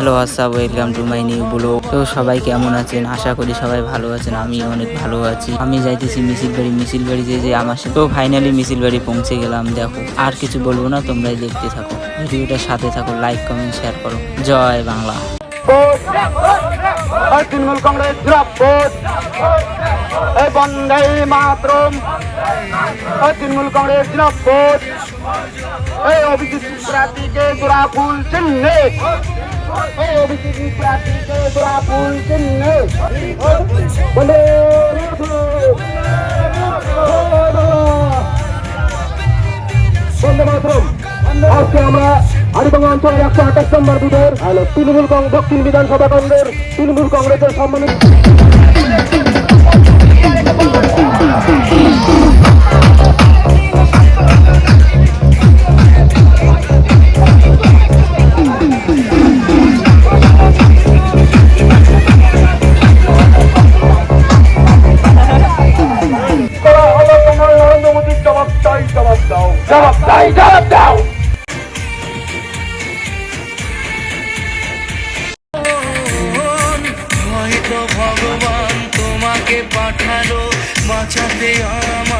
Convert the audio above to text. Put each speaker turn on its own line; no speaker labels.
Hello আসসালাম, welcome to my new blog. তো সবাই কেমন আছেন? আশা করি সবাই ভালো আছেন। আমি অনেক ভালো আছি। আমি যাইতেছি মিছিল বাড়ি যে আমার সাথে। তো ফাইনালি মিছিল বাড়ি পৌঁছে গেলাম। দেখো, আর কিছু বলবো না, তোমরাই দেখতে থাকো, ভিডিওটার সাথে থাকো, লাইক কমেন্ট শেয়ার করো। জয় বাংলা।
তৃণমূল কংগ্রেস বন্দে মাতরম। তৃণমূল কংগ্রেস অভিজিৎ প্রার্থীকে জোড়া ফুল চিহ্নে, অভিজিৎ প্রার্থীকে জোড়া ফুল চিহ্নে বন্দে মাতরম। আজকে আমরা হাড়িভাঙ্গা অঞ্চলের 128 নম্বর বুথের তৃণমূল দক্ষিণ বিধানসভা কেন্দ্রের তৃণমূল কংগ্রেসের সম্মানিত নরেন্দ্র মোদীর জবাব চাই, জবাব দাও, জবাব চাই, জবাব দাও।
হয়তো ভগবান তোমাকে পাঠালো বাঁচাতে আমার